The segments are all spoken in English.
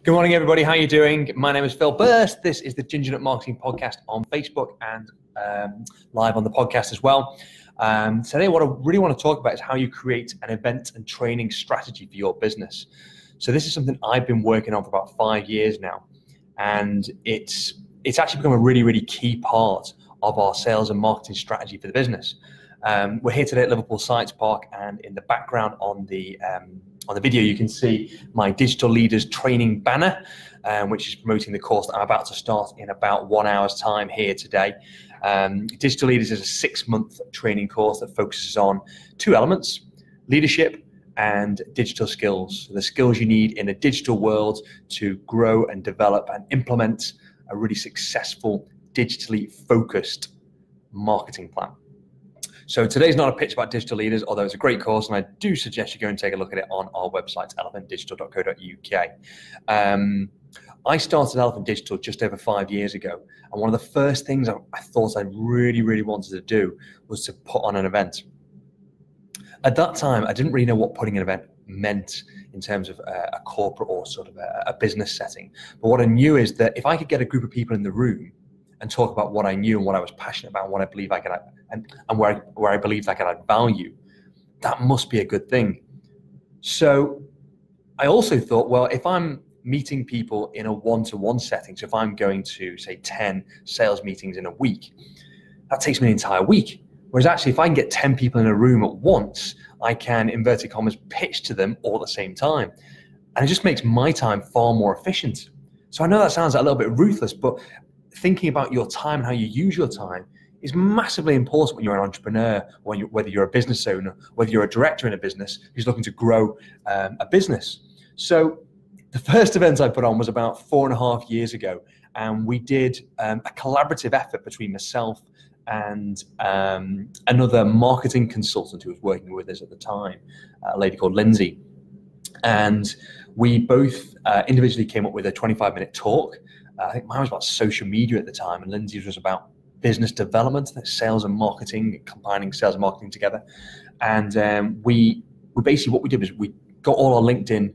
Good morning, everybody. How are you doing? My name is Phil Burst. This is the Ginger Nut Marketing Podcast on Facebook and live on the podcast as well. Today, what I really want to talk about is how you create an event and training strategy for your business. So this is something I've been working on for about 5 years now, and it's actually become a really, really key part of our sales and marketing strategy for the business. We're here today at Liverpool Science Park, and in the background on the video, you can see my Digital Leaders training banner, which is promoting the course that I'm about to start in about 1 hour's time here today. Digital Leaders is a 6-month training course that focuses on 2 elements: leadership and digital skills. The skills you need in a digital world to grow and develop and implement a really successful, digitally focused marketing plan. So today's not a pitch about Digital Leaders, although it's a great course, and I do suggest you go and take a look at it on our website, elephantdigital.co.uk. I started Elephant Digital just over 5 years ago, and one of the first things I thought I really, really wanted to do was to put on an event. At that time, I didn't really know what putting an event meant in terms of a corporate or sort of a business setting. But what I knew is that if I could get a group of people in the room and talk about what I knew and what I was passionate about and what I believe I could add, and where I believed I could add value, that must be a good thing. So I also thought, well, if I'm meeting people in a one-to-one setting, so if I'm going to, say, 10 sales meetings in a week, that takes me an entire week. Whereas actually, if I can get 10 people in a room at once, I can, inverted commas, pitch to them all at the same time. And it just makes my time far more efficient. So I know that sounds a little bit ruthless, but thinking about your time and how you use your time is massively important when you're an entrepreneur, or whether you're a business owner, whether you're a director in a business who's looking to grow a business. So the first event I put on was about 4.5 years ago, and we did a collaborative effort between myself and another marketing consultant who was working with us at the time, a lady called Lindsay. And we both individually came up with a 25-minute talk. I think mine was about social media at the time, and Lindsay's was about business development, sales and marketing, combining sales and marketing together. And we basically, what we did was we got all our LinkedIn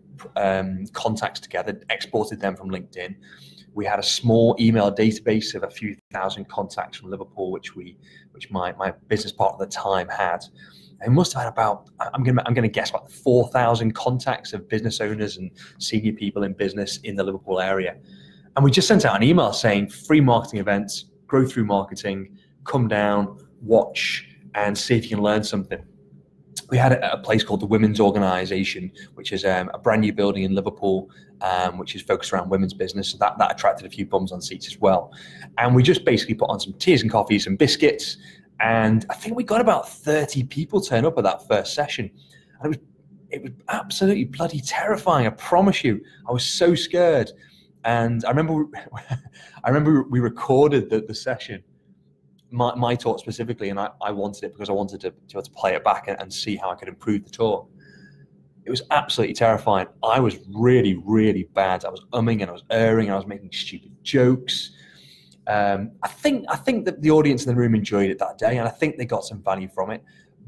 contacts together, exported them from LinkedIn. We had a small email database of a few thousand contacts from Liverpool, which my business partner at the time had. And must have had about, I'm going to guess, about 4,000 contacts of business owners and senior people in business in the Liverpool area. And we just sent out an email saying, free marketing events, grow through marketing, come down, watch, and see if you can learn something. We had a place called the Women's Organisation, which is a brand new building in Liverpool, which is focused around women's business. So that attracted a few bums on seats as well. And we just basically put on some teas and coffees and biscuits. And I think we got about 30 people turn up at that first session. And it was absolutely bloody terrifying, I promise you. I was so scared. And I remember we recorded the session, my talk specifically, and I wanted it because I wanted to be able to play it back and see how I could improve the talk. It was absolutely terrifying. I was really, really bad. I was umming and I was erring and I was making stupid jokes. I think that the audience in the room enjoyed it that day, and I think they got some value from it.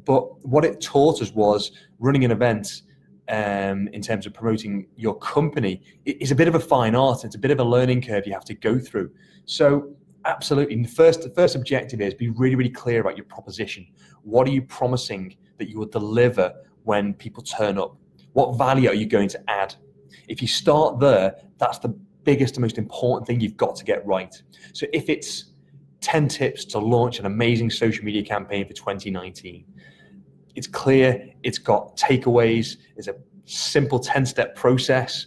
But what it taught us was running an event in terms of promoting your company is a bit of a fine art. It's a bit of a learning curve you have to go through. So absolutely, the first objective is be really, really clear about your proposition. What are you promising that you will deliver when people turn up? What value are you going to add? If you start there, that's the biggest and most important thing you've got to get right. So if it's 10 tips to launch an amazing social media campaign for 2019, it's clear, it's got takeaways, it's a simple 10-step process.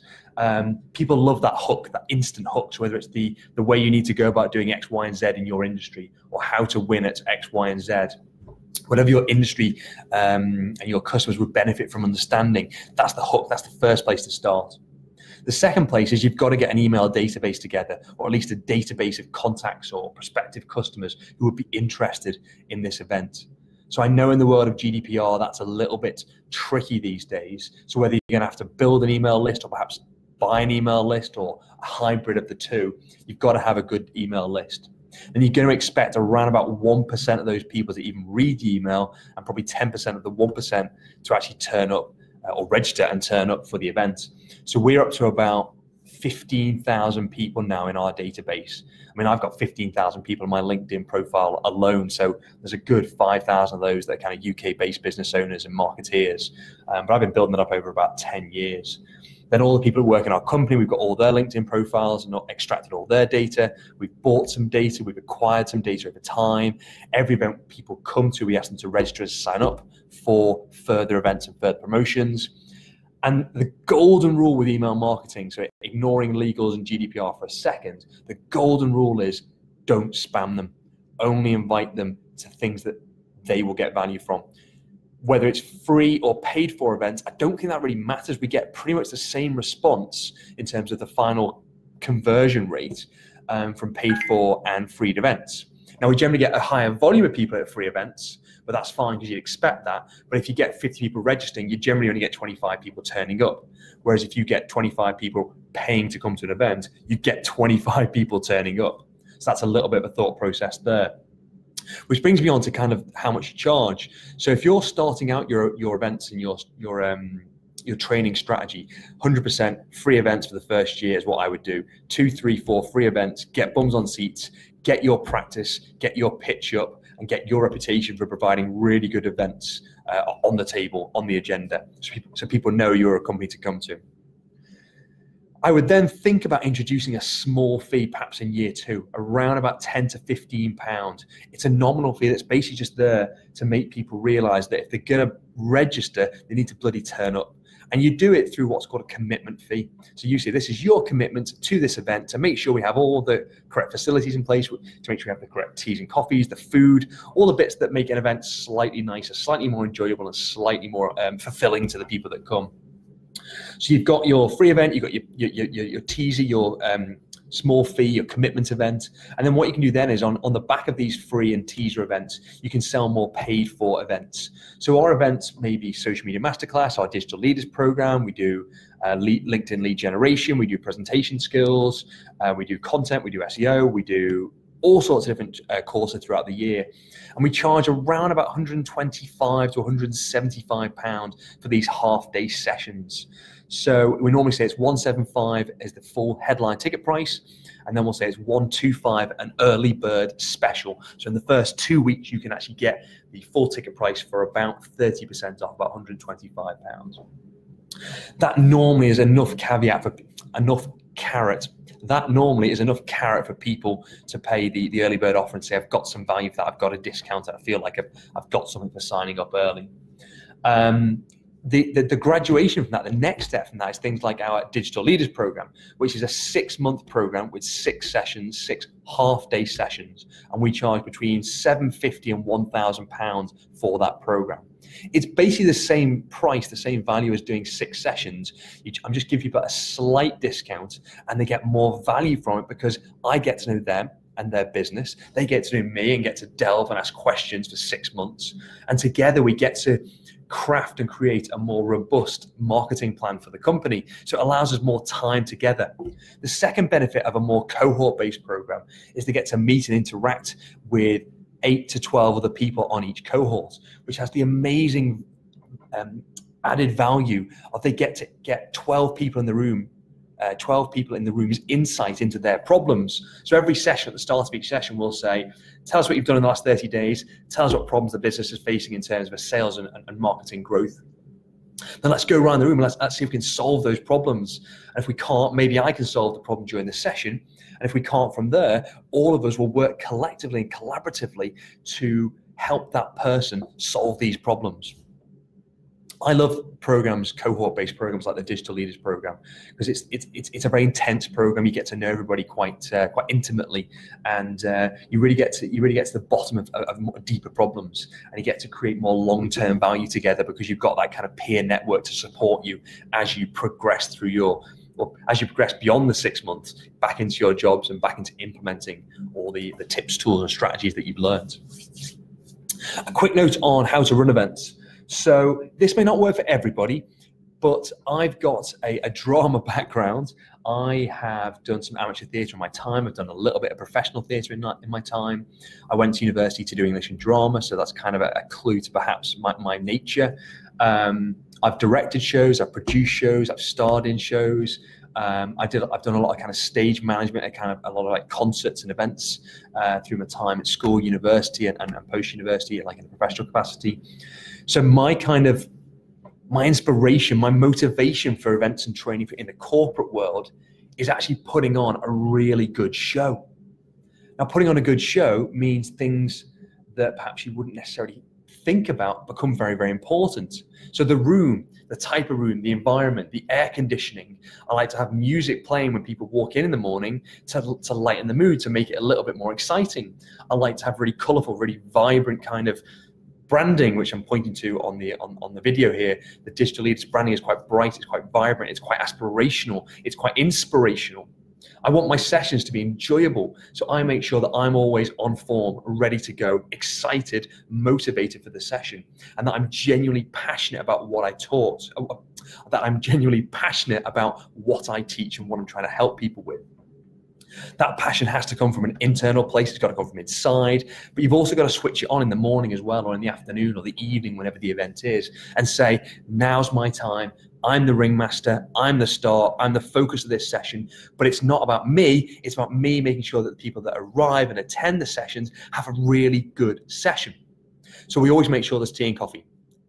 People love that hook, that instant hook. So whether it's the way you need to go about doing X, Y, and Z in your industry, or how to win at X, Y, and Z, whatever your industry and your customers would benefit from understanding, that's the hook, that's the first place to start. The second place is you've got to get an email database together, or at least a database of contacts or prospective customers who would be interested in this event. So I know in the world of GDPR, that's a little bit tricky these days. So whether you're going to have to build an email list or perhaps buy an email list or a hybrid of the two, you've got to have a good email list. And you're going to expect around about 1% of those people to even read the email, and probably 10% of the 1% to actually turn up or register and turn up for the event. So we're up to about 15,000 people now in our database. I mean, I've got 15,000 people in my LinkedIn profile alone, so there's a good 5,000 of those that are kind of UK-based business owners and marketeers. But I've been building it up over about 10 years. Then all the people who work in our company, we've got all their LinkedIn profiles and extracted all their data. We've bought some data, we've acquired some data over time. Every event people come to, we ask them to register and sign up for further events and further promotions. And the golden rule with email marketing, so ignoring legals and GDPR for a second, the golden rule is don't spam them. Only invite them to things that they will get value from. Whether it's free or paid for events, I don't think that really matters. We get pretty much the same response in terms of the final conversion rate from paid for and free events. Now, we generally get a higher volume of people at free events, but that's fine because you'd expect that. But if you get 50 people registering, you generally only get 25 people turning up. Whereas if you get 25 people paying to come to an event, you get 25 people turning up. So that's a little bit of a thought process there. Which brings me on to kind of how much you charge. So if you're starting out your events and your training strategy, 100% free events for the first year is what I would do. 2, 3, 4 free events, get bums on seats, get your practice, get your pitch up, and get your reputation for providing really good events on the table, on the agenda, so people know you're a company to come to. I would then think about introducing a small fee, perhaps in year 2, around about £10 to £15. It's a nominal fee that's basically just there to make people realize that if they're going to register, they need to bloody turn up. And you do it through what's called a commitment fee. So you say, this is your commitment to this event to make sure we have all the correct facilities in place, to make sure we have the correct teas and coffees, the food, all the bits that make an event slightly nicer, slightly more enjoyable, and slightly more fulfilling to the people that come. So you've got your free event, you've got your teaser, your small fee, your commitment event. And then what you can do then is on the back of these free and teaser events, you can sell more paid for events. So our events may be Social Media Masterclass, our Digital Leaders Program, we do LinkedIn lead generation, we do presentation skills, we do content, we do SEO, we do all sorts of different courses throughout the year. And we charge around about £125 to £175 for these half-day sessions. So we normally say it's £175 is the full headline ticket price, and then we'll say it's £125 an early bird special. So in the first 2 weeks, you can actually get the full ticket price for about 30% off, about £125. That normally is enough carrot. That normally is enough carrot for people to pay the early bird offer and say, I've got some value for that, I've got a discount, I feel like I've got something for signing up early. The graduation from that, the next step from that is things like our Digital Leaders Program, which is a 6-month program with 6 sessions, 6 half-day sessions, and we charge between £750 and £1,000 for that program. It's basically the same price, the same value as doing 6 sessions. I'm just giving people a slight discount, and they get more value from it because I get to know them and their business. They get to know me and get to delve and ask questions for 6 months. And together we get to craft and create a more robust marketing plan for the company. So it allows us more time together. The second benefit of a more cohort-based program is they get to meet and interact with 8 to 12 other people on each cohort, which has the amazing added value of they get to get 12 people in the room. 12 people in the room's insight into their problems. So every session, at the start of each session, we'll say, tell us what you've done in the last 30 days, tell us what problems the business is facing in terms of sales and marketing growth. Then let's go around the room and let's see if we can solve those problems. And if we can't, maybe I can solve the problem during the session. And if we can't from there, all of us will work collectively and collaboratively to help that person solve these problems. I love programs, cohort-based programs like the Digital Leaders Program, because it's a very intense program. You get to know everybody quite intimately, and you really get to the bottom of more deeper problems, and you get to create more long-term value together because you've got that kind of peer network to support you as you progress through as you progress beyond the 6 months back into your jobs and back into implementing all the tips, tools, and strategies that you've learned. A quick note on how to run events. So this may not work for everybody, but I've got a drama background. I have done some amateur theatre in my time. I've done a little bit of professional theatre in my time. I went to university to do English and drama, so that's kind of a clue to perhaps my nature. I've directed shows, I've produced shows, I've starred in shows. I've done a lot of kind of stage management, a lot of like concerts and events through my time at school, university, and post-university, like in a professional capacity. So my inspiration, my motivation for events and training in the corporate world is actually putting on a really good show. Now, putting on a good show means things that perhaps you wouldn't necessarily think about become very, very important. So the room, the type of room, the environment, the air conditioning. I like to have music playing when people walk in the morning to lighten the mood, to make it a little bit more exciting. I like to have really colorful, really vibrant kind of branding, which I'm pointing to on the video here. The Digital Leaders branding is quite bright, it's quite vibrant, it's quite aspirational, it's quite inspirational. I want my sessions to be enjoyable, so I make sure that I'm always on form, ready to go, excited, motivated for the session, and that I'm genuinely passionate about what I taught, that I'm genuinely passionate about what I teach and what I'm trying to help people with. That passion has to come from an internal place, it's got to come from inside, but you've also got to switch it on in the morning as well, or in the afternoon or the evening, whenever the event is, and say, now's my time, I'm the ringmaster, I'm the star, I'm the focus of this session, but it's not about me, it's about me making sure that the people that arrive and attend the sessions have a really good session. So we always make sure there's tea and coffee,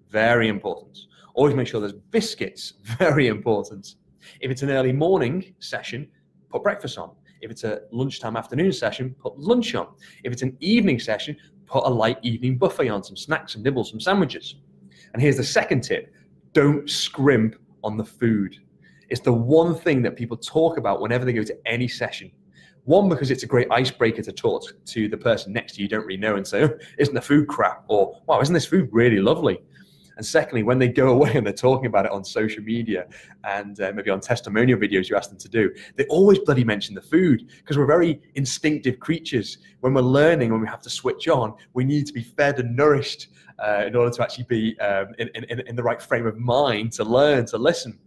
very important. Always make sure there's biscuits, very important. If it's an early morning session, put breakfast on. If it's a lunchtime afternoon session, put lunch on. If it's an evening session, put a light evening buffet on, some snacks, some nibbles, some sandwiches. And here's the second tip, don't scrimp on the food. It's the one thing that people talk about whenever they go to any session. One, because it's a great icebreaker to talk to the person next to you don't really know and say, oh, isn't the food crap? Or, wow, isn't this food really lovely? And secondly, when they go away and they're talking about it on social media and maybe on testimonial videos you ask them to do, they always bloody mention the food, because we're very instinctive creatures. When we're learning, when we have to switch on, we need to be fed and nourished in order to actually be in the right frame of mind to learn, to listen.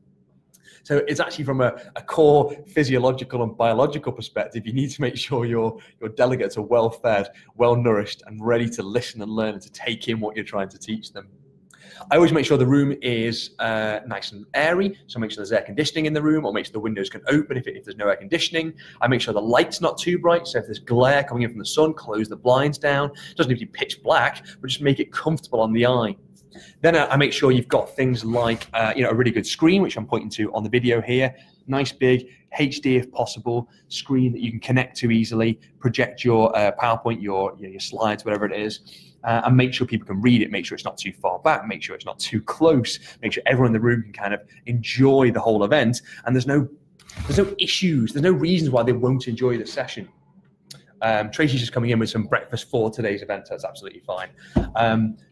So it's actually from a core physiological and biological perspective, you need to make sure your delegates are well fed, well nourished, and ready to listen and learn and to take in what you're trying to teach them. I always make sure the room is nice and airy, so make sure there's air conditioning in the room, or make sure the windows can open if there's no air conditioning. I make sure the light's not too bright, so if there's glare coming in from the sun, close the blinds down. It doesn't need to be pitch black, but just make it comfortable on the eye. Then I make sure you've got things like a really good screen, which I'm pointing to on the video here. Nice big HD, if possible, screen that you can connect to easily, project your PowerPoint, your slides, whatever it is, and make sure people can read it, make sure it's not too far back, make sure it's not too close, make sure everyone in the room can kind of enjoy the whole event, and there's no issues, there's no reasons why they won't enjoy the session. Tracy's just coming in with some breakfast for today's event, so that's absolutely fine.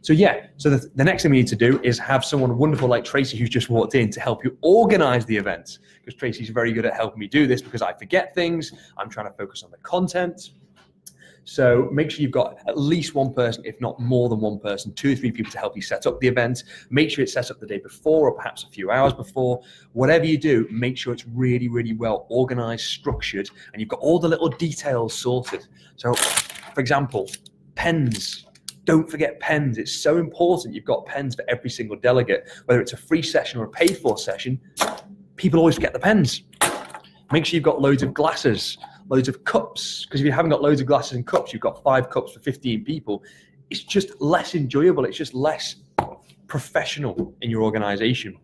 So the next thing we need to do is have someone wonderful like Tracy, who's just walked in, to help you organize the event, because Tracy's very good at helping me do this, because I forget things, I'm trying to focus on the content. So make sure you've got at least one person, if not more than one person, 2 or 3 people to help you set up the event. Make sure it's set up the day before, or perhaps a few hours before. Whatever you do, make sure it's really, really well organized, structured, and you've got all the little details sorted. So, for example, pens. Don't forget pens. It's so important you've got pens for every single delegate. Whether it's a free session or a paid for session, people always forget the pens. Make sure you've got loads of glasses, loads of cups, because if you haven't got loads of glasses and cups, you've got 5 cups for 15 people, it's just less enjoyable, it's just less professional in your organization.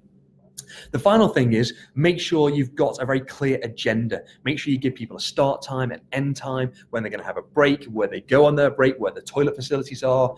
The final thing is, make sure you've got a very clear agenda. Make sure you give people a start time, an end time, when they're going to have a break, where they go on their break, where the toilet facilities are,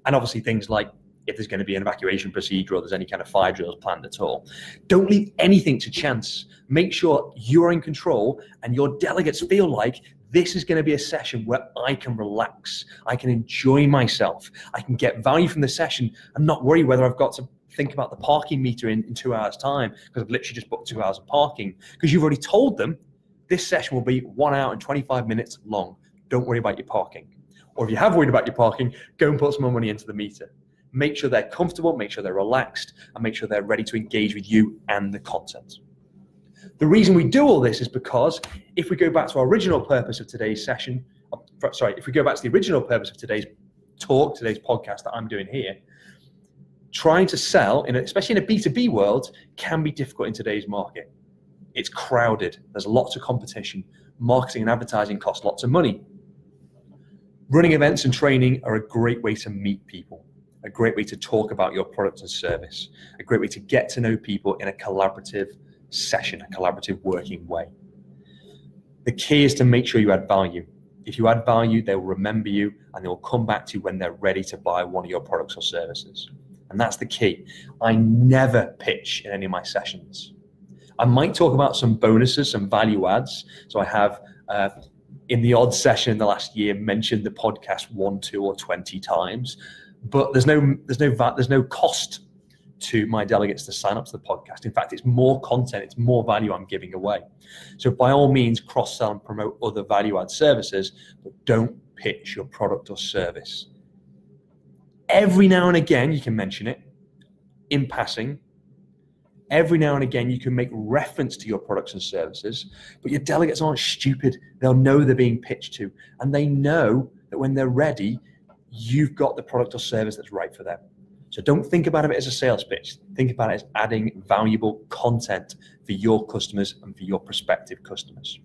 and obviously things like if there's going to be an evacuation procedure or there's any kind of fire drills planned at all. Don't leave anything to chance. Make sure you're in control and your delegates feel like this is going to be a session where I can relax, I can enjoy myself, I can get value from the session and not worry whether I've got to think about the parking meter in 2 hours' time, because I've literally just booked 2 hours of parking, because you've already told them this session will be 1 hour and 25 minutes long. Don't worry about your parking. Or if you have worried about your parking, go and put some more money into the meter. Make sure they're comfortable, make sure they're relaxed, and make sure they're ready to engage with you and the content. The reason we do all this is because if we go back to our original purpose of today's session, if we go back to the original purpose of today's talk, today's podcast that I'm doing here, trying to sell, especially in a B2B world, can be difficult in today's market. It's crowded. There's lots of competition. Marketing and advertising cost lots of money. Running events and training are a great way to meet people, a great way to talk about your product and service, a great way to get to know people in a collaborative session, a collaborative working way. The key is to make sure you add value. If you add value, they will remember you and they will come back to you when they're ready to buy one of your products or services. And that's the key. I never pitch in any of my sessions. I might talk about some bonuses, some value adds. So I have, in the odd session in the last year, mentioned the podcast 1, 2, or 20 times, but there's no cost to my delegates to sign up to the podcast. In fact, it's more content, it's more value I'm giving away. So by all means, cross-sell and promote other value-add services, but don't pitch your product or service. Every now and again, you can mention it in passing. Every now and again, you can make reference to your products and services, but your delegates aren't stupid. They'll know they're being pitched to, and they know that when they're ready, you've got the product or service that's right for them. So don't think about it as a sales pitch. Think about it as adding valuable content for your customers and for your prospective customers.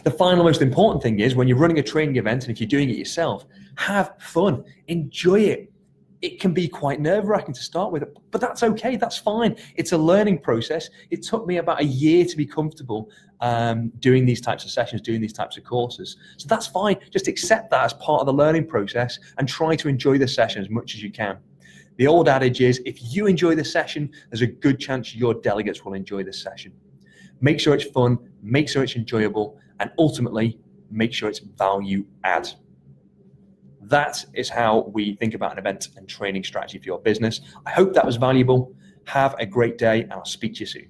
The final most important thing is when you're running a training event, and if you're doing it yourself, have fun, enjoy it. It can be quite nerve-wracking to start with, but that's okay, that's fine. It's a learning process. It took me about a year to be comfortable doing these types of sessions, doing these types of courses. So that's fine. Just accept that as part of the learning process and try to enjoy the session as much as you can. The old adage is, if you enjoy the session, there's a good chance your delegates will enjoy the session. Make sure it's fun, make sure it's enjoyable, and ultimately, make sure it's value add. That is how we think about an event and training strategy for your business. I hope that was valuable. Have a great day, and I'll speak to you soon.